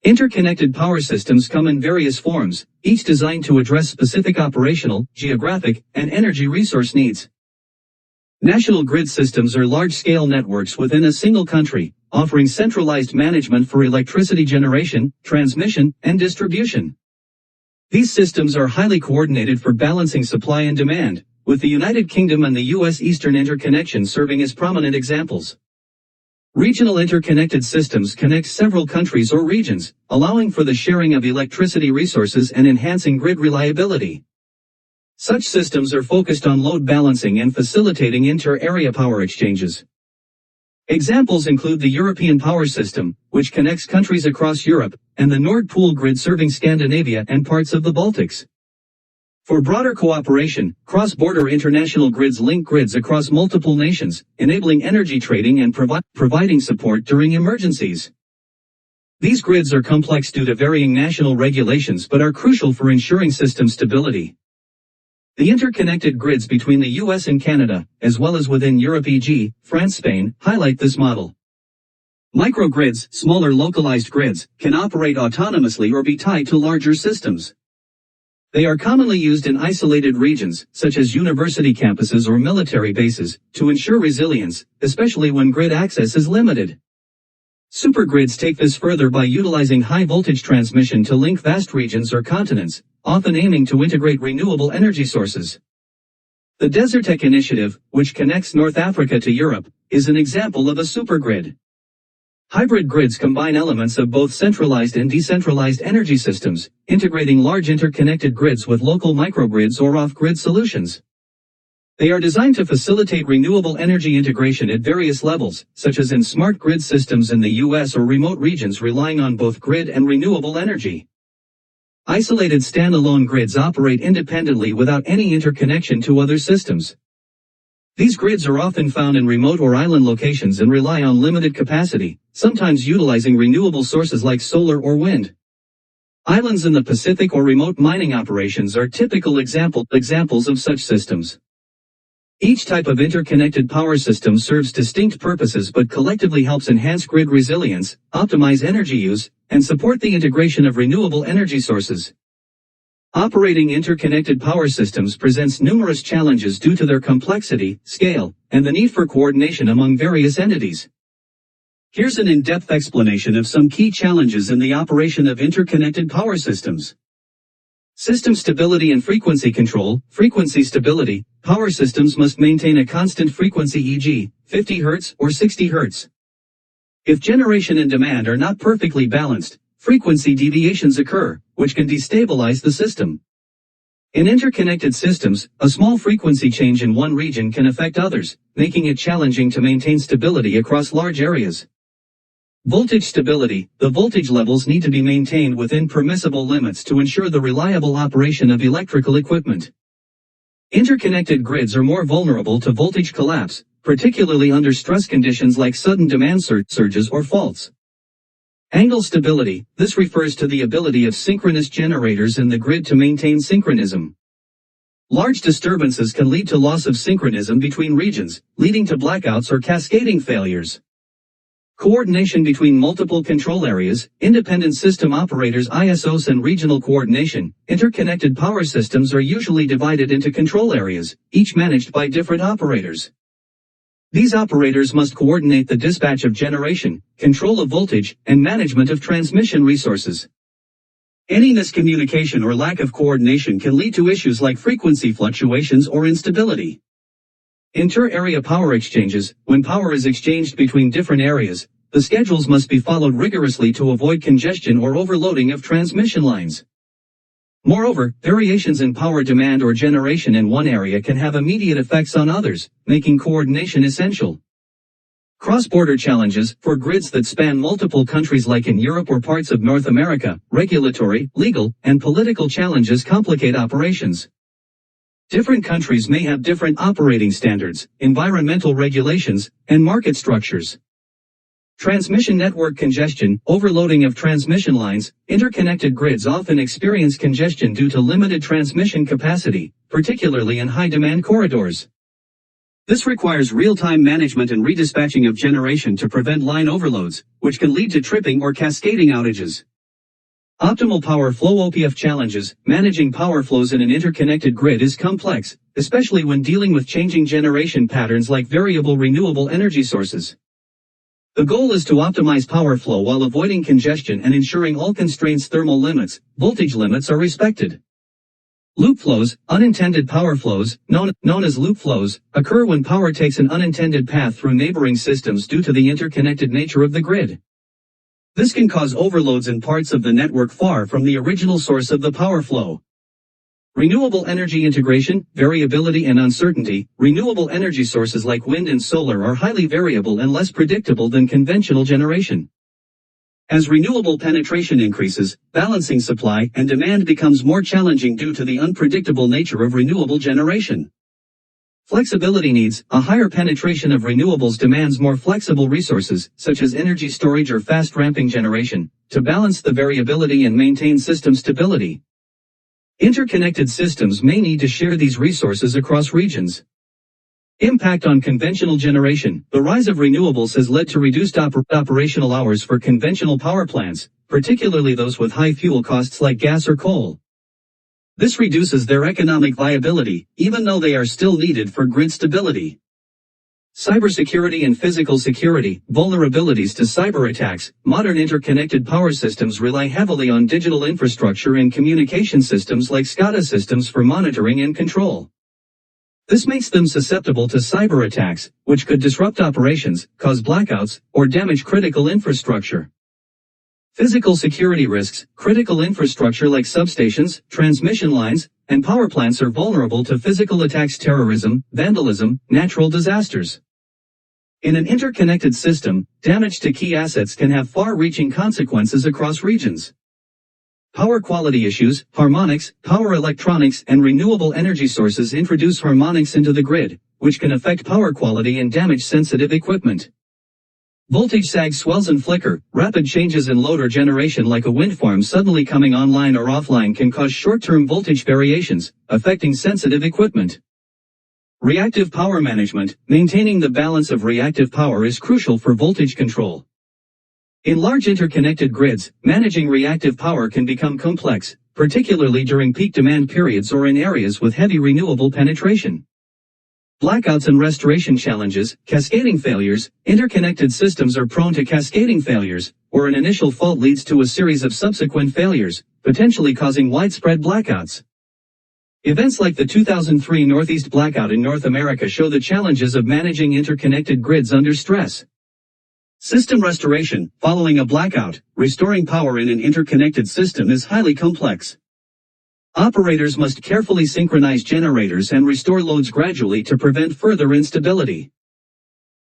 Interconnected power systems come in various forms, each designed to address specific operational, geographic, and energy resource needs. National grid systems are large-scale networks within a single country, offering centralized management for electricity generation, transmission, and distribution. These systems are highly coordinated for balancing supply and demand, with the United Kingdom and the U.S. Eastern Interconnection serving as prominent examples. Regional interconnected systems connect several countries or regions, allowing for the sharing of electricity resources and enhancing grid reliability. Such systems are focused on load balancing and facilitating inter-area power exchanges. Examples include the European Power System, which connects countries across Europe, and the Nord Pool grid serving Scandinavia and parts of the Baltics. For broader cooperation, cross-border international grids link grids across multiple nations, enabling energy trading and providing support during emergencies. These grids are complex due to varying national regulations but are crucial for ensuring system stability. The interconnected grids between the US and Canada, as well as within Europe e.g., France, Spain, highlight this model. Microgrids, smaller localized grids, can operate autonomously or be tied to larger systems. They are commonly used in isolated regions, such as university campuses or military bases, to ensure resilience, especially when grid access is limited. Supergrids take this further by utilizing high-voltage transmission to link vast regions or continents, often aiming to integrate renewable energy sources. The Desertec initiative, which connects North Africa to Europe, is an example of a supergrid. Hybrid grids combine elements of both centralized and decentralized energy systems, integrating large interconnected grids with local microgrids or off-grid solutions. They are designed to facilitate renewable energy integration at various levels, such as in smart grid systems in the US or remote regions relying on both grid and renewable energy. Isolated standalone grids operate independently without any interconnection to other systems. These grids are often found in remote or island locations and rely on limited capacity, sometimes utilizing renewable sources like solar or wind. Islands in the Pacific or remote mining operations are typical examples of such systems. Each type of interconnected power system serves distinct purposes but collectively helps enhance grid resilience, optimize energy use, and support the integration of renewable energy sources. Operating interconnected power systems presents numerous challenges due to their complexity, scale, and the need for coordination among various entities. Here's an in-depth explanation of some key challenges in the operation of interconnected power systems. System stability and frequency control. Frequency stability. Power systems must maintain a constant frequency, e.g., 50 Hz or 60 Hz. If generation and demand are not perfectly balanced, frequency deviations occur, which can destabilize the system. In interconnected systems, a small frequency change in one region can affect others, making it challenging to maintain stability across large areas. Voltage stability. The voltage levels need to be maintained within permissible limits to ensure the reliable operation of electrical equipment. Interconnected grids are more vulnerable to voltage collapse, particularly under stress conditions like sudden demand surges or faults. Angle stability. This refers to the ability of synchronous generators in the grid to maintain synchronism. Large disturbances can lead to loss of synchronism between regions, leading to blackouts or cascading failures. Coordination between multiple control areas, independent system operators ISOs and regional coordination. Interconnected power systems are usually divided into control areas, each managed by different operators. These operators must coordinate the dispatch of generation, control of voltage, and management of transmission resources. Any miscommunication or lack of coordination can lead to issues like frequency fluctuations or instability. Inter-area power exchanges. When power is exchanged between different areas, the schedules must be followed rigorously to avoid congestion or overloading of transmission lines. Moreover, variations in power demand or generation in one area can have immediate effects on others, making coordination essential. Cross-border challenges. For grids that span multiple countries like in Europe or parts of North America, regulatory, legal, and political challenges complicate operations. Different countries may have different operating standards, environmental regulations, and market structures. Transmission network congestion. Overloading of transmission lines. Interconnected grids often experience congestion due to limited transmission capacity, particularly in high-demand corridors. This requires real-time management and redispatching of generation to prevent line overloads, which can lead to tripping or cascading outages. Optimal power flow OPF challenges. Managing power flows in an interconnected grid is complex, especially when dealing with changing generation patterns like variable renewable energy sources. The goal is to optimize power flow while avoiding congestion and ensuring all constraints thermal limits, voltage limits are respected. Loop flows, unintended power flows, known as loop flows, occur when power takes an unintended path through neighboring systems due to the interconnected nature of the grid. This can cause overloads in parts of the network far from the original source of the power flow. Renewable energy integration, variability and uncertainty. Renewable energy sources like wind and solar are highly variable and less predictable than conventional generation. As renewable penetration increases, balancing supply and demand becomes more challenging due to the unpredictable nature of renewable generation. Flexibility needs. A higher penetration of renewables demands more flexible resources, such as energy storage or fast-ramping generation, to balance the variability and maintain system stability. Interconnected systems may need to share these resources across regions. Impact on conventional generation. The rise of renewables has led to reduced operational hours for conventional power plants, particularly those with high fuel costs like gas or coal. This reduces their economic viability, even though they are still needed for grid stability. Cybersecurity and physical security. Vulnerabilities to cyber attacks. Modern interconnected power systems rely heavily on digital infrastructure and communication systems like SCADA systems for monitoring and control. This makes them susceptible to cyber attacks, which could disrupt operations, cause blackouts, or damage critical infrastructure. Physical security risks. Critical infrastructure like substations, transmission lines, and power plants are vulnerable to physical attacks, terrorism, vandalism, natural disasters. In an interconnected system, damage to key assets can have far-reaching consequences across regions. Power quality issues. Harmonics, power electronics, and renewable energy sources introduce harmonics into the grid, which can affect power quality and damage sensitive equipment. Voltage sag, swells and flicker. Rapid changes in load or generation like a wind farm suddenly coming online or offline can cause short-term voltage variations, affecting sensitive equipment. Reactive power management. Maintaining the balance of reactive power is crucial for voltage control. In large interconnected grids, managing reactive power can become complex, particularly during peak demand periods or in areas with heavy renewable penetration. Blackouts and restoration challenges. Cascading failures. Interconnected systems are prone to cascading failures, where an initial fault leads to a series of subsequent failures, potentially causing widespread blackouts. Events like the 2003 Northeast blackout in North America show the challenges of managing interconnected grids under stress. System restoration. Following a blackout, restoring power in an interconnected system is highly complex. Operators must carefully synchronize generators and restore loads gradually to prevent further instability.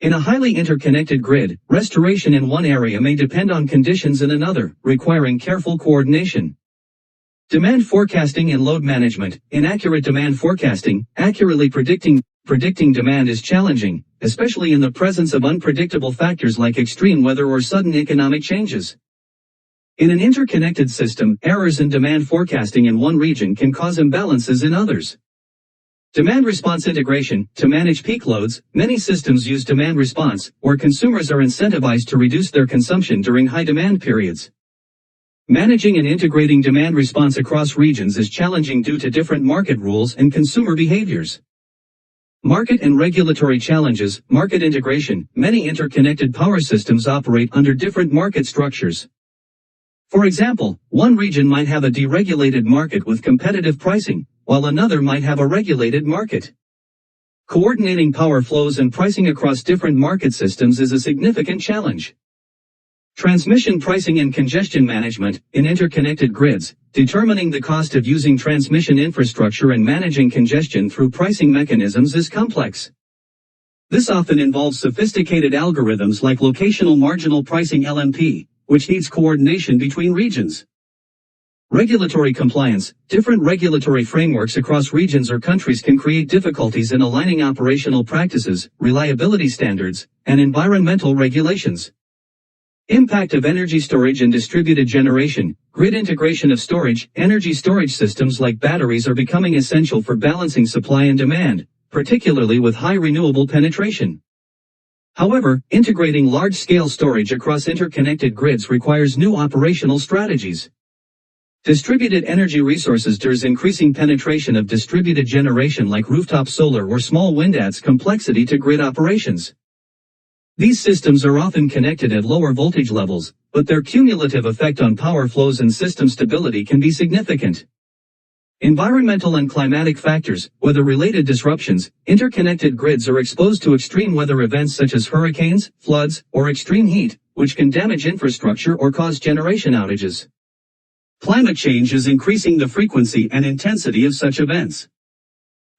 In a highly interconnected grid, restoration in one area may depend on conditions in another, requiring careful coordination. Demand forecasting and load management. Inaccurate demand forecasting. Accurately predicting demand is challenging, especially in the presence of unpredictable factors like extreme weather or sudden economic changes. In an interconnected system, errors in demand forecasting in one region can cause imbalances in others. Demand response integration. To manage peak loads, many systems use demand response, where consumers are incentivized to reduce their consumption during high demand periods. Managing and integrating demand response across regions is challenging due to different market rules and consumer behaviors. Market and regulatory challenges. Market integration. Many interconnected power systems operate under different market structures. For example, one region might have a deregulated market with competitive pricing, while another might have a regulated market. Coordinating power flows and pricing across different market systems is a significant challenge. Transmission pricing and congestion management. In interconnected grids, determining the cost of using transmission infrastructure and managing congestion through pricing mechanisms is complex. This often involves sophisticated algorithms like locational marginal pricing (LMP), which needs coordination between regions. Regulatory compliance. Different regulatory frameworks across regions or countries can create difficulties in aligning operational practices, reliability standards, and environmental regulations. Impact of energy storage and distributed generation. Grid integration of storage. Energy storage systems like batteries are becoming essential for balancing supply and demand, particularly with high renewable penetration. However, integrating large-scale storage across interconnected grids requires new operational strategies. Distributed energy resources. There's increasing penetration of distributed generation like rooftop solar or small wind adds complexity to grid operations. These systems are often connected at lower voltage levels, but their cumulative effect on power flows and system stability can be significant. Environmental and climatic factors, weather-related disruptions, interconnected grids are exposed to extreme weather events such as hurricanes, floods, or extreme heat, which can damage infrastructure or cause generation outages. Climate change is increasing the frequency and intensity of such events.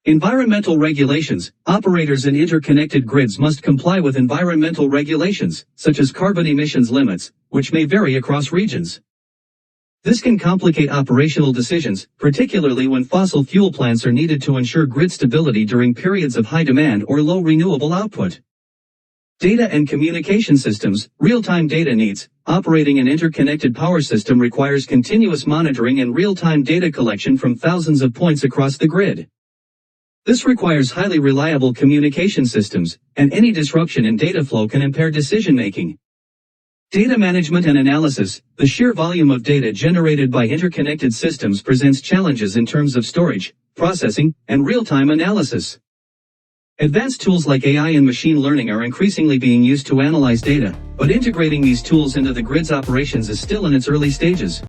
Environmental regulations. Operators in interconnected grids must comply with environmental regulations, such as carbon emissions limits, which may vary across regions. This can complicate operational decisions, particularly when fossil fuel plants are needed to ensure grid stability during periods of high demand or low renewable output. Data and communication systems. Real-time data needs. Operating an interconnected power system requires continuous monitoring and real-time data collection from thousands of points across the grid. This requires highly reliable communication systems, and any disruption in data flow can impair decision-making. Data management and analysis. The sheer volume of data generated by interconnected systems presents challenges in terms of storage, processing, and real-time analysis. Advanced tools like AI and machine learning are increasingly being used to analyze data, but integrating these tools into the grid's operations is still in its early stages.